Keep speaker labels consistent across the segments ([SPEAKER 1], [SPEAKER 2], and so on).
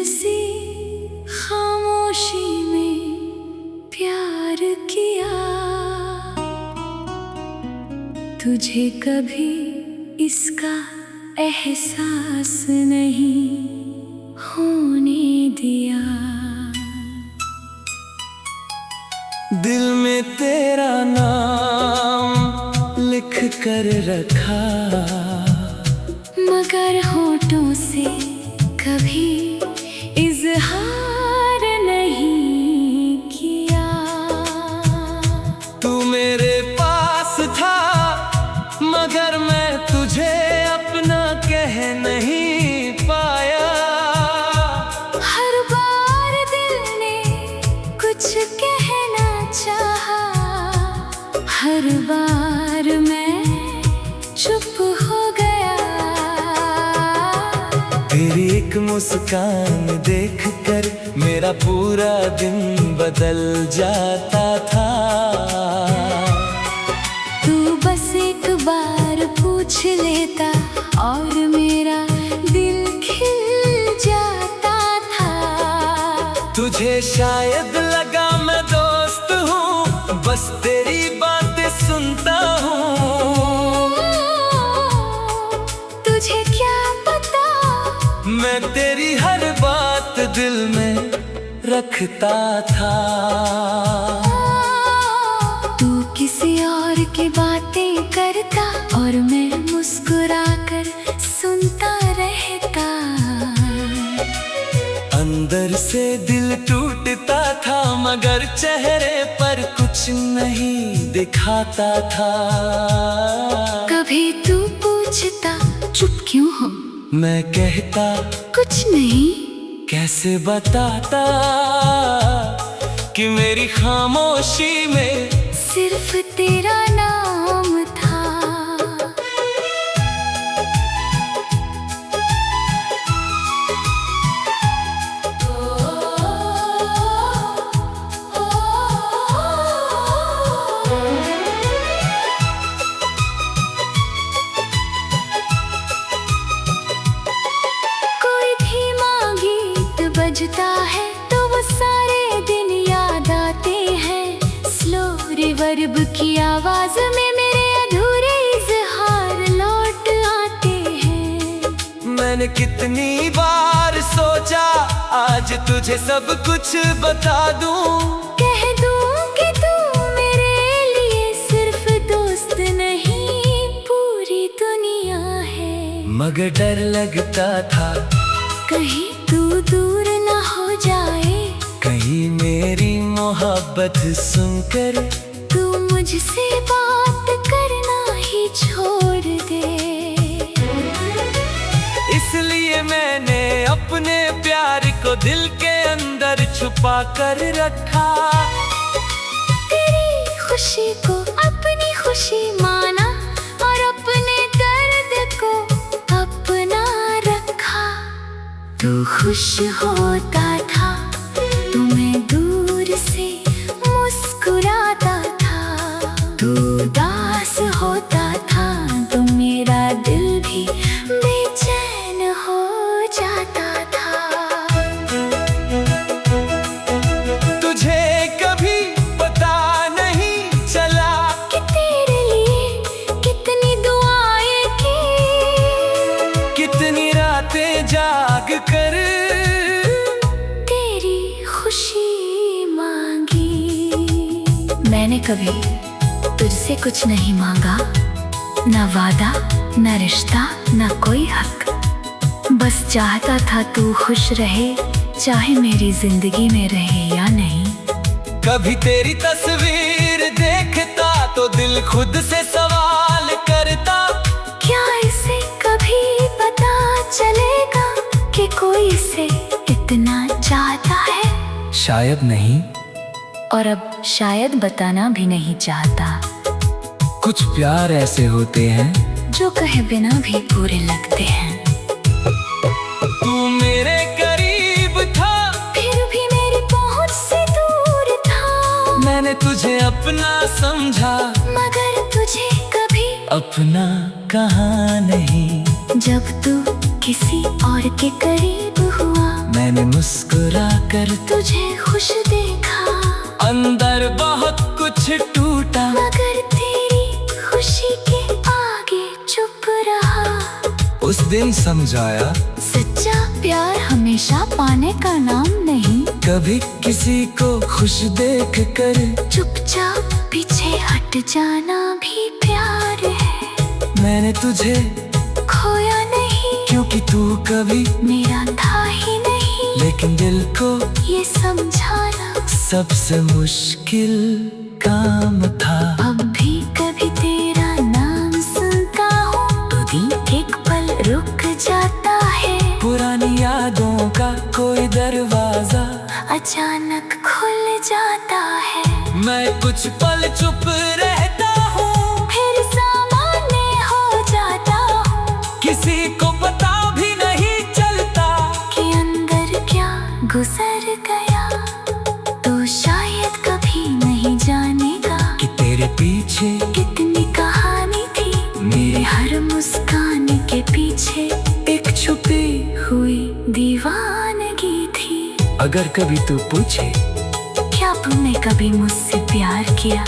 [SPEAKER 1] सी खामोशी में प्यार किया। तुझे कभी इसका एहसास नहीं होने दिया।
[SPEAKER 2] दिल में तेरा नाम लिख कर रखा,
[SPEAKER 1] मगर होठों से कभी इजहार नहीं किया।
[SPEAKER 2] तू मेरे पास था मगर मैं तुझे अपना कह नहीं पाया।
[SPEAKER 1] हर बार दिल ने कुछ कहना चाहा, हर बार मैं चुप हो गया।
[SPEAKER 2] तेरी एक मुस्कान देख कर मेरा पूरा दिन बदल जाता था।
[SPEAKER 1] तू बस एक बार पूछ लेता और मेरा दिल खिल जाता था।
[SPEAKER 2] तुझे शायद लगा मैं दोस्त हूँ, बस तेरी बातें सुनता हूँ।
[SPEAKER 1] तुझे क्या पता
[SPEAKER 2] मैं तेरी हर बात दिल में रखता था।
[SPEAKER 1] तू किसी और की बातें करता और मैं मुस्कुरा कर सुनता रहता।
[SPEAKER 2] अंदर से दिल टूटता था मगर चेहरे पर कुछ नहीं दिखाता था।
[SPEAKER 1] कभी तू पूछता चुप क्यों हो,
[SPEAKER 2] मैं कहता
[SPEAKER 1] कुछ नहीं।
[SPEAKER 2] कैसे बताता कि मेरी खामोशी में
[SPEAKER 1] सिर्फ तेरा नाम था। कोई धीमा गीत बजता है तो वो सारे दिन याद आते हैं। स्लो रिवर्ब की आवाज में मेरे अधूरे इजहार लौट आते हैं।
[SPEAKER 2] मैंने कितनी बार सोचा आज तुझे सब कुछ बता दूं।
[SPEAKER 1] कह दूं कि तू मेरे लिए सिर्फ दोस्त नहीं पूरी दुनिया है।
[SPEAKER 2] मगर डर लगता था
[SPEAKER 1] कहीं तू दूर न हो जाए,
[SPEAKER 2] कहीं मेरी मोहब्बत सुनकर
[SPEAKER 1] तू मुझसे बात करना ही छोड़ दे।
[SPEAKER 2] इसलिए मैंने अपने प्यार को दिल के अंदर छुपा कर रखा।
[SPEAKER 1] तेरी खुशी को अपनी खुशी माना और अपने दर्द को अपना रखा। तू खुश होता था, तुम्हें दूर से मुस्कुराता था। तू उदास होता था तो मेरा दिल भी बेचैन हो जाता था।
[SPEAKER 2] तुझे कभी पता नहीं चला
[SPEAKER 1] कि तेरे लिए कितनी दुआएं की,
[SPEAKER 2] कितनी रातें जाग कर
[SPEAKER 1] तेरी खुशी मांगी। मैंने कभी तुझसे कुछ नहीं मांगा, ना वादा ना रिश्ता ना कोई हक। बस चाहता था तू खुश रहे, चाहे मेरी जिंदगी में रहे या नहीं।
[SPEAKER 2] कभी तेरी तस्वीर देखता तो दिल खुद से सवाल करता,
[SPEAKER 1] क्या इसे कभी पता चलेगा कि कोई इसे इतना चाहता है।
[SPEAKER 2] शायद नहीं,
[SPEAKER 1] और अब शायद बताना भी नहीं चाहता।
[SPEAKER 2] कुछ प्यार ऐसे होते हैं
[SPEAKER 1] जो कहे बिना भी पूरे लगते हैं।
[SPEAKER 2] तू मेरे करीब था
[SPEAKER 1] फिर भी मेरी पहुंच से दूर था।
[SPEAKER 2] मैंने तुझे अपना समझा
[SPEAKER 1] मगर तुझे कभी
[SPEAKER 2] अपना कहा नहीं।
[SPEAKER 1] जब तू किसी और के करीब हुआ,
[SPEAKER 2] मैं मैंने मुस्कुरा कर
[SPEAKER 1] तुझे खुश देखा,
[SPEAKER 2] अंदर बहुत कुछ टूटा,
[SPEAKER 1] मगर तेरी खुशी के आगे चुप रहा।
[SPEAKER 2] उस दिन समझाया
[SPEAKER 1] सच्चा प्यार हमेशा पाने का नाम नहीं,
[SPEAKER 2] कभी किसी को खुश देख कर
[SPEAKER 1] चुपचाप पीछे हट जाना भी प्यार है।
[SPEAKER 2] मैंने तुझे
[SPEAKER 1] खोया नहीं,
[SPEAKER 2] क्योंकि तू कभी
[SPEAKER 1] मेरा था ही नहीं,
[SPEAKER 2] लेकिन दिल को
[SPEAKER 1] ये समझाना
[SPEAKER 2] सबसे मुश्किल काम था।
[SPEAKER 1] अब भी कभी तेरा नाम सुनता हूँ तो दिल एक पल रुक जाता है।
[SPEAKER 2] पुरानी यादों का कोई दरवाजा
[SPEAKER 1] अचानक खुल जाता है,
[SPEAKER 2] मैं कुछ पल चुप रहता हूँ,
[SPEAKER 1] फिर सामान्य हो जाता हूँ।
[SPEAKER 2] किसी को पता भी नहीं चलता
[SPEAKER 1] कि अंदर क्या गुजर गया, तो शायद कभी नहीं जानेगा
[SPEAKER 2] कि तेरे पीछे
[SPEAKER 1] कितनी कहानी थी। मेरे हर मुस्कान के पीछे
[SPEAKER 2] एक छुपी
[SPEAKER 1] हुई दीवानगी थी।
[SPEAKER 2] अगर कभी तू पूछे
[SPEAKER 1] क्या तुमने कभी मुझसे प्यार किया,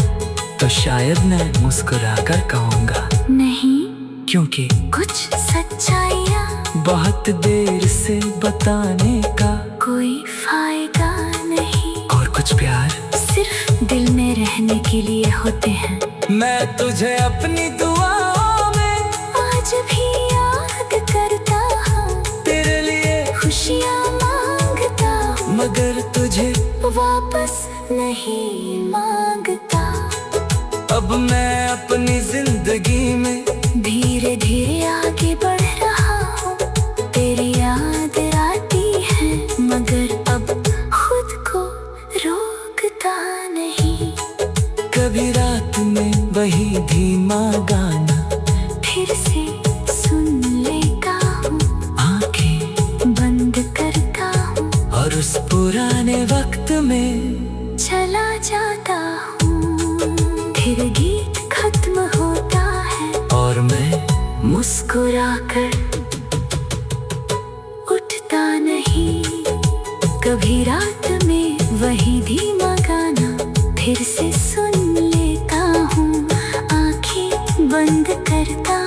[SPEAKER 2] तो शायद मैं मुस्कुरा कर कहूँगा
[SPEAKER 1] नहीं,
[SPEAKER 2] क्योंकि
[SPEAKER 1] कुछ सच्चाइयाँ
[SPEAKER 2] बहुत देर से बताने का
[SPEAKER 1] कोई फायदा नहीं,
[SPEAKER 2] और कुछ प्यार
[SPEAKER 1] सिर्फ दिल में रहने के लिए होते हैं।
[SPEAKER 2] मैं तुझे अपनी दुआओं में
[SPEAKER 1] आज भी याद करता हूँ,
[SPEAKER 2] तेरे लिए
[SPEAKER 1] खुशियाँ मांगता हूँ,
[SPEAKER 2] मगर तुझे
[SPEAKER 1] वापस नहीं मांगता।
[SPEAKER 2] अब मैं अपनी जिंदगी में
[SPEAKER 1] धीरे धीरे आगे बढ़ रहा हूँ, तेरी याद आती है, मगर अब खुद को रोकता नहीं।
[SPEAKER 2] कभी रात में वही धीमा गाना
[SPEAKER 1] फिर से सुन लेता हूँ,
[SPEAKER 2] आंखें
[SPEAKER 1] बंद करता हूँ,
[SPEAKER 2] और उस पुराने वक्त में
[SPEAKER 1] चला जाता हूँ। फिर गीत खत्म होता है
[SPEAKER 2] और मैं
[SPEAKER 1] मुस्कुराकर उठता नहीं। कभी रात में वही धीमा गाना फिर से सुन लेता हूँ, आंखें बंद करता